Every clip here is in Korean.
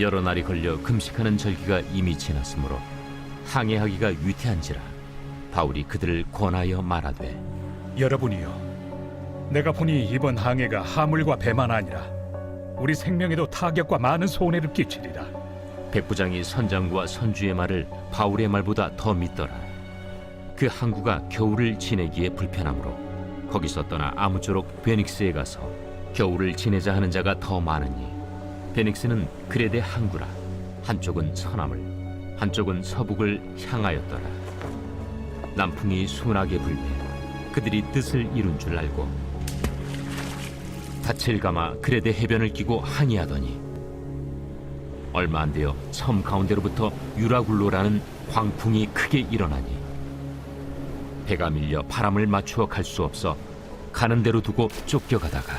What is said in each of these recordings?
여러 날이 걸려 금식하는 절기가 이미 지났으므로 항해하기가 위태한지라 바울이 그들을 권하여 말하되, 여러분이여, 내가 보니 이번 항해가 하물과 배만 아니라 우리 생명에도 타격과 많은 손해를 끼치리라. 백부장이 선장과 선주의 말을 바울의 말보다 더 믿더라. 그 항구가 겨울을 지내기에 불편하므로 거기서 떠나 아무쪼록 베닉스에 가서 겨울을 지내자 하는 자가 더 많으니, 베닉스는 그레데 항구라. 한쪽은 서남을, 한쪽은 서북을 향하였더라. 남풍이 순하게 불매 그들이 뜻을 이룬 줄 알고 닻을 감아 그레데 해변을 끼고 항해하더니 얼마 안 되어 섬 가운데로부터 유라굴로라는 광풍이 크게 일어나니 배가 밀려 바람을 맞추어 갈 수 없어 가는 대로 두고 쫓겨가다가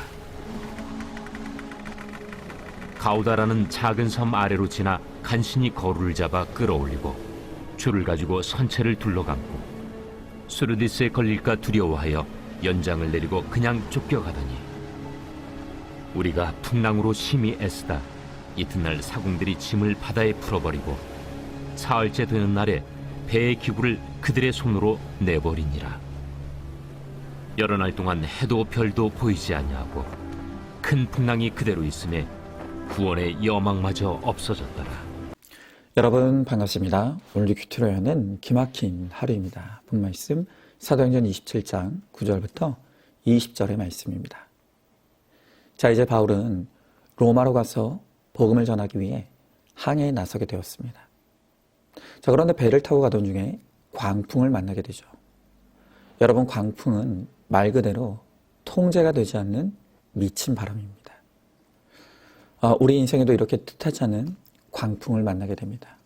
가우다라는 작은 섬 아래로 지나 간신히 거루를 잡아 끌어올리고 줄을 가지고 선체를 둘러감고 수르디스에 걸릴까 두려워하여 연장을 내리고 그냥 쫓겨가더니 우리가 풍랑으로 심히 애쓰다 이튿날 사공들이 짐을 바다에 풀어버리고 사흘째 되는 날에 배의 기구를 그들의 손으로 내버리니라. 여러 날 동안 해도 별도 보이지 아니하고 큰 풍랑이 그대로 있음에 구원의 여망마저 없어졌더라. 여러분 반갑습니다. 오늘 큐티로연은 기막힌 하루입니다. 본 말씀 사도행전 27장 9절부터 20절의 말씀입니다. 자, 이제 바울은 로마로 가서 복음을 전하기 위해 항해에 나서게 되었습니다. 자, 그런데 배를 타고 가던 중에 광풍을 만나게 되죠. 여러분, 광풍은 말 그대로 통제가 되지 않는 미친 바람입니다. 우리 인생에도 이렇게 뜻하지 않은 광풍을 만나게 됩니다.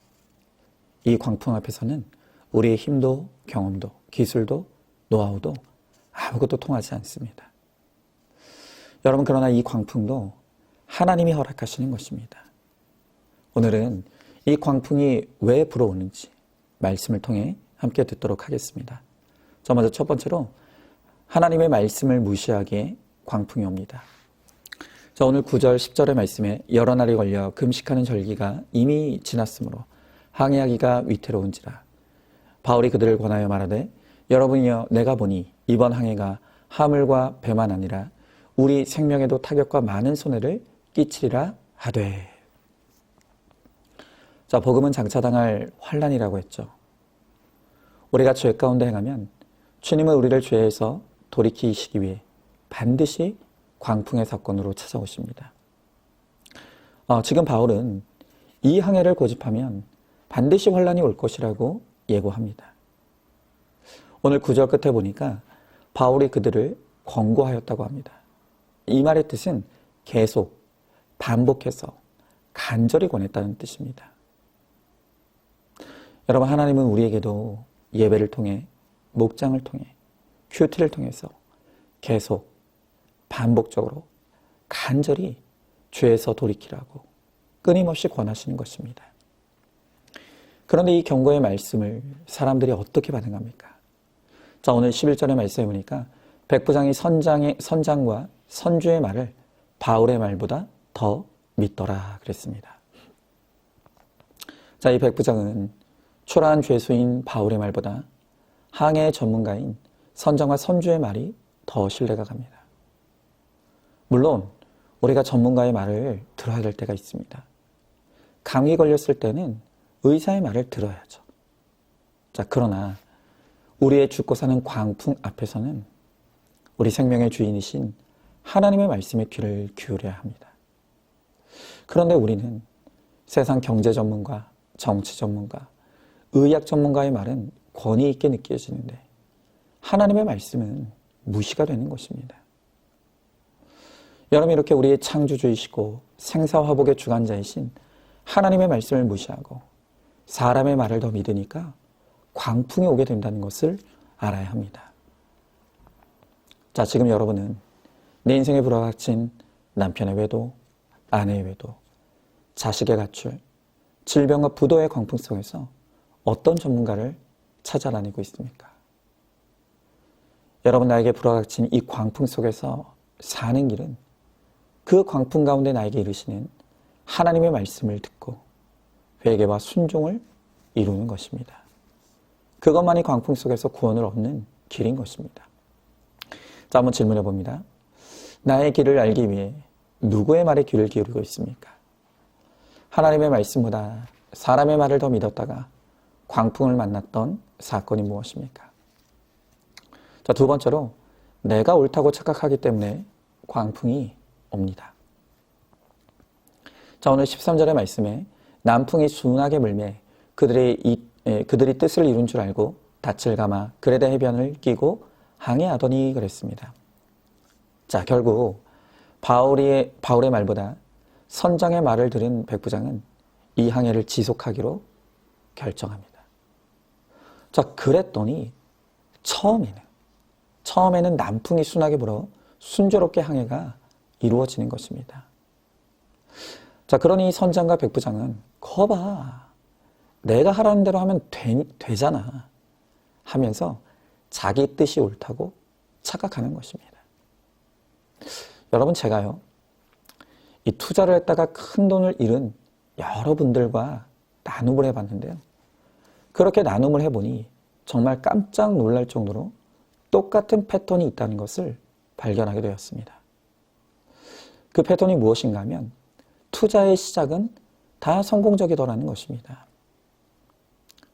이 광풍 앞에서는 우리의 힘도 경험도 기술도 노하우도 아무것도 통하지 않습니다. 여러분, 그러나 이 광풍도 하나님이 허락하시는 것입니다. 오늘은 이 광풍이 왜 불어오는지 말씀을 통해 함께 듣도록 하겠습니다. 먼저 첫 번째로 하나님의 말씀을 무시하기에 광풍이 옵니다. 오늘 9절 10절의 말씀에 여러 날이 걸려 금식하는 절기가 이미 지났으므로 항해하기가 위태로운지라 바울이 그들을 권하여 말하되, 여러분이여, 내가 보니 이번 항해가 하물과 배만 아니라 우리 생명에도 타격과 많은 손해를 끼치리라 하되. 자, 복음은 장차당할 환난이라고 했죠. 우리가 죄 가운데 행하면 주님은 우리를 죄에서 돌이키시기 위해 반드시 광풍의 사건으로 찾아오십니다. 지금 바울은 이 항해를 고집하면 반드시 환난이 올 것이라고 예고합니다. 오늘 9절 끝에 보니까 바울이 그들을 권고하였다고 합니다. 이 말의 뜻은 계속, 반복해서, 간절히 권했다는 뜻입니다. 여러분, 하나님은 우리에게도 예배를 통해, 목장을 통해, 큐티를 통해서 계속, 반복적으로, 간절히 죄에서 돌이키라고 끊임없이 권하시는 것입니다. 그런데 이 경고의 말씀을 사람들이 어떻게 반응합니까? 자, 오늘 11절의 말씀에 보니까 백부장이 선장과 선주의 말을 바울의 말보다 더 믿더라 그랬습니다. 자, 이 백부장은 초라한 죄수인 바울의 말보다 항해 전문가인 선장과 선주의 말이 더 신뢰가 갑니다. 물론 우리가 전문가의 말을 들어야 될 때가 있습니다. 감기 걸렸을 때는 의사의 말을 들어야죠. 자, 그러나 우리의 죽고 사는 광풍 앞에서는 우리 생명의 주인이신 하나님의 말씀에 귀를 기울여야 합니다. 그런데 우리는 세상 경제 전문가, 정치 전문가, 의학 전문가의 말은 권위 있게 느껴지는데 하나님의 말씀은 무시가 되는 것입니다. 여러분, 이렇게 우리의 창조주이시고 생사화복의 주관자이신 하나님의 말씀을 무시하고 사람의 말을 더 믿으니까 광풍이 오게 된다는 것을 알아야 합니다. 자, 지금 여러분은 내 인생에 불어닥친 남편의 외도, 아내의 외도, 자식의 가출, 질병과 부도의 광풍 속에서 어떤 전문가를 찾아다니고 있습니까? 여러분, 나에게 불어닥친 이 광풍 속에서 사는 길은 그 광풍 가운데 나에게 이르시는 하나님의 말씀을 듣고 회개와 순종을 이루는 것입니다. 그것만이 광풍 속에서 구원을 얻는 길인 것입니다. 자, 한번 질문해 봅니다. 나의 길을 알기 위해 누구의 말에 귀를 기울이고 있습니까? 하나님의 말씀보다 사람의 말을 더 믿었다가 광풍을 만났던 사건이 무엇입니까? 자, 두 번째로 내가 옳다고 착각하기 때문에 광풍이 옵니다. 자, 오늘 13절의 말씀에 남풍이 순하게 불매 그들이 뜻을 이룬 줄 알고 닻을 감아 그레다 해변을 끼고 항해하더니 그랬습니다. 자, 결국 바울의 말보다 선장의 말을 들은 백부장은 이 항해를 지속하기로 결정합니다. 자, 그랬더니 처음에는 남풍이 순하게 불어 순조롭게 항해가 이루어지는 것입니다. 자, 그러니 선장과 백부장은 거봐, 내가 하라는 대로 하면 되잖아 하면서 자기 뜻이 옳다고 착각하는 것입니다. 여러분, 제가요, 이 투자를 했다가 큰 돈을 잃은 여러분들과 나눔을 해봤는데요. 그렇게 나눔을 해보니 정말 깜짝 놀랄 정도로 똑같은 패턴이 있다는 것을 발견하게 되었습니다. 그 패턴이 무엇인가 하면 투자의 시작은 다 성공적이더라는 것입니다.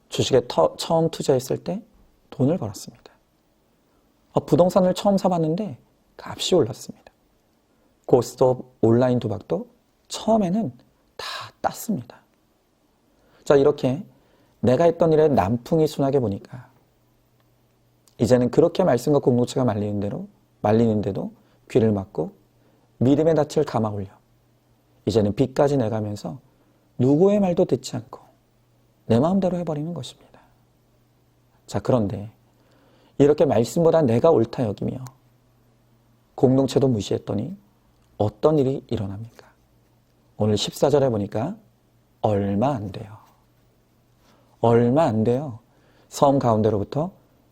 주식에 처음 투자했을 때 돈을 벌었습니다. 부동산을 처음 사봤는데 값이 올랐습니다. 고스톱, 온라인 도박도 처음에는 다 땄습니다. 자, 이렇게 내가 했던 일에 남풍이 순하게 보니까 이제는 그렇게 말씀과 공동체가 말리는데도 귀를 막고 믿음의 닻을 감아 올려 이제는 빚까지 내가면서 누구의 말도 듣지 않고 내 마음대로 해버리는 것입니다. 자, 그런데 이렇게 말씀보다 내가 옳다 여기며 공동체도 무시했더니 어떤 일이 일어납니까? 오늘 14절에 보니까 얼마 안 돼요. 섬 가운데로부터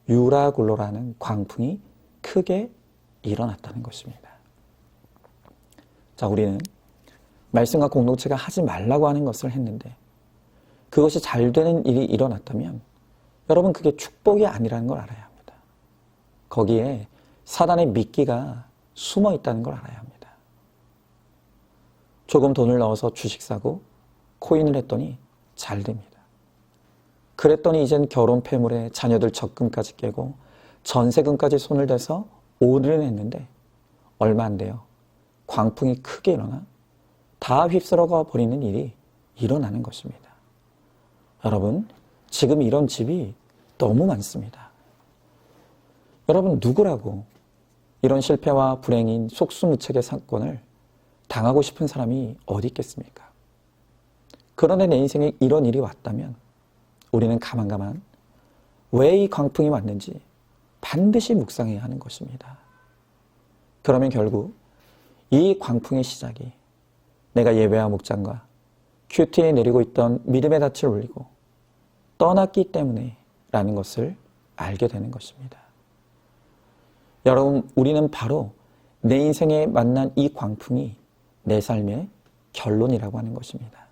유라굴로라는 광풍이 크게 일어났다는 것입니다. 자, 우리는 말씀과 공동체가 하지 말라고 하는 것을 했는데 그것이 잘 되는 일이 일어났다면 여러분, 그게 축복이 아니라는 걸 알아야 합니다. 거기에 사단의 미끼가 숨어 있다는 걸 알아야 합니다. 조금 돈을 넣어서 주식 사고 코인을 했더니 잘 됩니다. 그랬더니 이젠 결혼 폐물에 자녀들 적금까지 깨고 전세금까지 손을 대서 오르는 했는데 얼마 안 돼요. 광풍이 크게 일어나 다 휩쓸어가 버리는 일이 일어나는 것입니다. 여러분, 지금 이런 집이 너무 많습니다. 여러분, 누구라고 이런 실패와 불행인 속수무책의 사건을 당하고 싶은 사람이 어디 있겠습니까? 그런데 내 인생에 이런 일이 왔다면 우리는 가만 왜 이 광풍이 왔는지 반드시 묵상해야 하는 것입니다. 그러면 결국 이 광풍의 시작이 내가 예배와 목장과 큐티에 내리고 있던 믿음의 닻을 올리고 떠났기 때문에 라는 것을 알게 되는 것입니다. 여러분, 우리는 바로 내 인생에 만난 이 광풍이 내 삶의 결론이라고 하는 것입니다.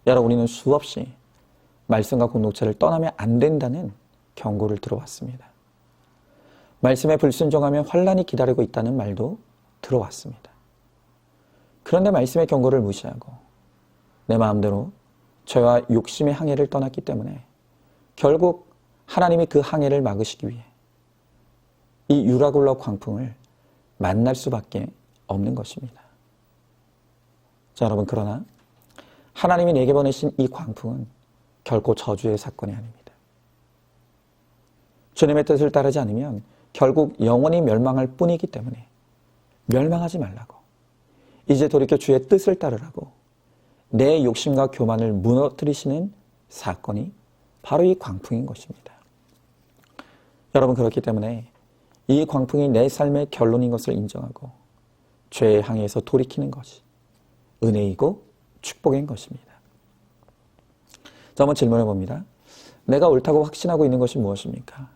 여러분, 우리는 수없이 말씀과 공동체를 떠나면 안 된다는 경고를 들어왔습니다. 말씀에 불순종하면 환란이 기다리고 있다는 말도 들어왔습니다. 그런데 말씀의 경고를 무시하고 내 마음대로 죄와 욕심의 항해를 떠났기 때문에 결국 하나님이 그 항해를 막으시기 위해 이 유라굴로 광풍을 만날 수밖에 없는 것입니다. 자, 여러분, 그러나 하나님이 내게 보내신 이 광풍은 결코 저주의 사건이 아닙니다. 주님의 뜻을 따르지 않으면 결국 영원히 멸망할 뿐이기 때문에 멸망하지 말라고, 이제 돌이켜 주의 뜻을 따르라고 내 욕심과 교만을 무너뜨리시는 사건이 바로 이 광풍인 것입니다. 여러분, 그렇기 때문에 이 광풍이 내 삶의 결론인 것을 인정하고 죄의 항해에서 돌이키는 것이 은혜이고 축복인 것입니다. 자, 한번 질문해 봅니다. 내가 옳다고 확신하고 있는 것이 무엇입니까?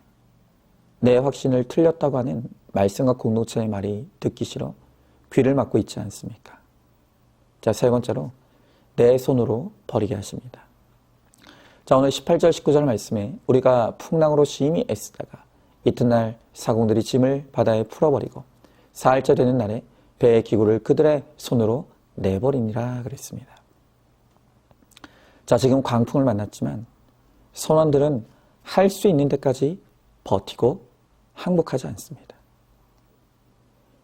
내 확신을 틀렸다고 하는 말씀과 공동체의 말이 듣기 싫어 귀를 막고 있지 않습니까? 자, 세 번째로 내 손으로 버리게 하십니다. 자, 오늘 18절 19절 말씀에 우리가 풍랑으로 심히 애쓰다가 이튿날 사공들이 짐을 바다에 풀어버리고 사흘째 되는 날에 배의 기구를 그들의 손으로 내버리니라 그랬습니다. 자, 지금 광풍을 만났지만 선원들은 할 수 있는 데까지 버티고 항복하지 않습니다.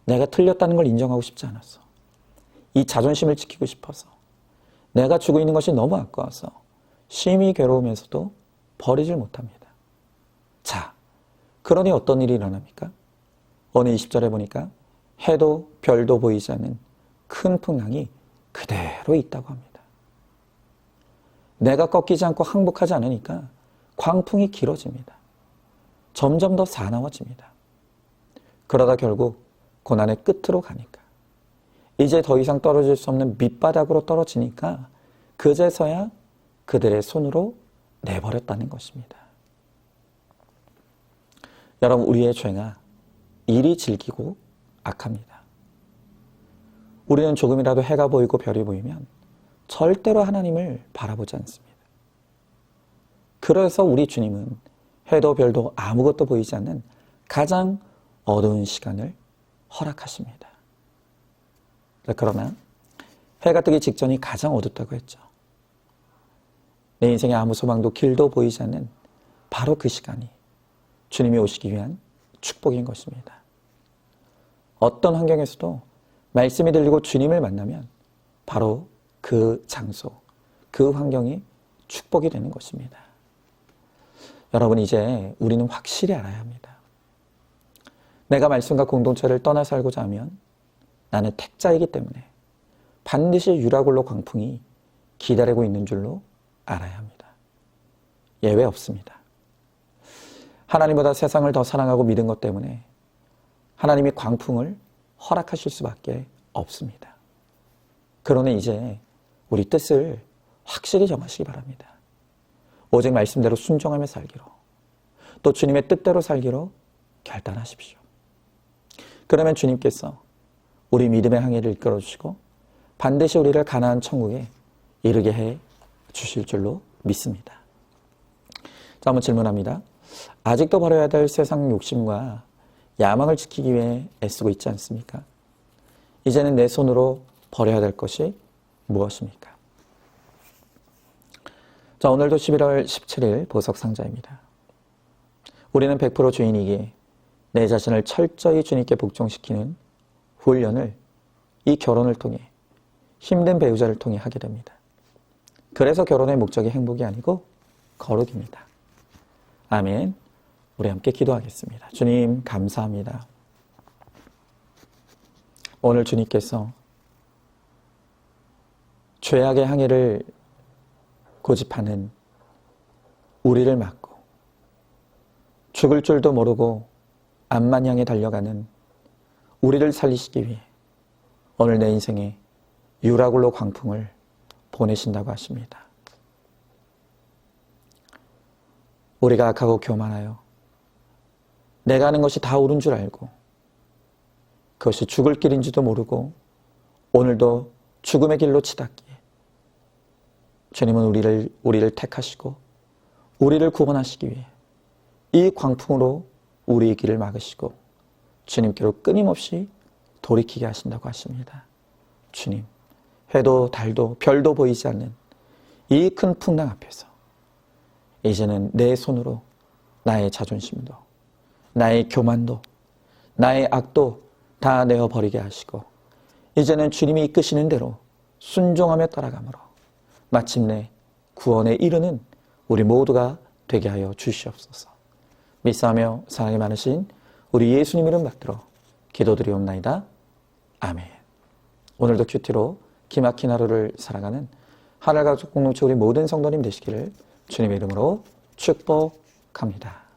내가 틀렸다는 걸 인정하고 싶지 않았어. 이 자존심을 지키고 싶어서 내가 주고 있는 것이 너무 아까워서 심히 괴로우면서도 버리질 못합니다. 자, 그러니 어떤 일이 일어납니까? 오늘 20절에 보니까 해도 별도 보이지 않는 큰 풍랑이 그대로 있다고 합니다. 내가 꺾이지 않고 항복하지 않으니까 광풍이 길어집니다. 점점 더 사나워집니다. 그러다 결국 고난의 끝으로 가니까 이제 더 이상 떨어질 수 없는 밑바닥으로 떨어지니까 그제서야 그들의 손으로 내버렸다는 것입니다. 여러분, 우리의 죄가 이리 질기고 악합니다. 우리는 조금이라도 해가 보이고 별이 보이면 절대로 하나님을 바라보지 않습니다. 그래서 우리 주님은 해도 별도 아무것도 보이지 않는 가장 어두운 시간을 허락하십니다. 그러나 해가 뜨기 직전이 가장 어둡다고 했죠. 내 인생에 아무 소망도 길도 보이지 않는 바로 그 시간이 주님이 오시기 위한 축복인 것입니다. 어떤 환경에서도 말씀이 들리고 주님을 만나면 바로 그 장소, 그 환경이 축복이 되는 것입니다. 여러분, 이제 우리는 확실히 알아야 합니다. 내가 말씀과 공동체를 떠나 살고자 하면 나는 택자이기 때문에 반드시 유라굴로 광풍이 기다리고 있는 줄로 알아야 합니다. 예외 없습니다. 하나님보다 세상을 더 사랑하고 믿은 것 때문에 하나님이 광풍을 허락하실 수밖에 없습니다. 그러니 이제 우리 뜻을 확실히 정하시기 바랍니다. 오직 말씀대로 순종하며 살기로, 또 주님의 뜻대로 살기로 결단하십시오. 그러면 주님께서 우리 믿음의 항해를 이끌어주시고 반드시 우리를 가나안 천국에 이르게 해 주실 줄로 믿습니다. 자, 한번 질문합니다. 아직도 버려야 될 세상 욕심과 야망을 지키기 위해 애쓰고 있지 않습니까? 이제는 내 손으로 버려야 될 것이 무엇입니까? 자, 오늘도 11월 17일 보석상자입니다. 우리는 100% 주인이기에 내 자신을 철저히 주님께 복종시키는 훈련을 이 결혼을 통해, 힘든 배우자를 통해 하게 됩니다. 그래서 결혼의 목적이 행복이 아니고 거룩입니다. 아멘. 우리 함께 기도하겠습니다. 주님, 감사합니다. 오늘 주님께서 죄악의 항해를 고집하는 우리를 막고 죽을 줄도 모르고 암만 향해 달려가는 우리를 살리시기 위해 오늘 내 인생에 유라굴로 광풍을 보내신다고 하십니다. 우리가 악하고 교만하여 내가 하는 것이 다 옳은 줄 알고 그것이 죽을 길인지도 모르고 오늘도 죽음의 길로 치닫기에 주님은 우리를 택하시고 우리를 구원하시기 위해 이 광풍으로 우리의 길을 막으시고 주님께로 끊임없이 돌이키게 하신다고 하십니다. 주님, 해도 달도 별도 보이지 않는 이 큰 풍랑 앞에서 이제는 내 손으로 나의 자존심도, 나의 교만도, 나의 악도 다 내어버리게 하시고 이제는 주님이 이끄시는 대로 순종하며 따라가므로 마침내 구원에 이르는 우리 모두가 되게 하여 주시옵소서. 믿사하며 사랑이 많으신 우리 예수님 이름 받들어 기도드리옵나이다. 아멘. 오늘도 큐티로 기막힌 하루를 살아가는 하늘가족 공동체 우리 모든 성도님 되시기를 주님의 이름으로 축복합니다.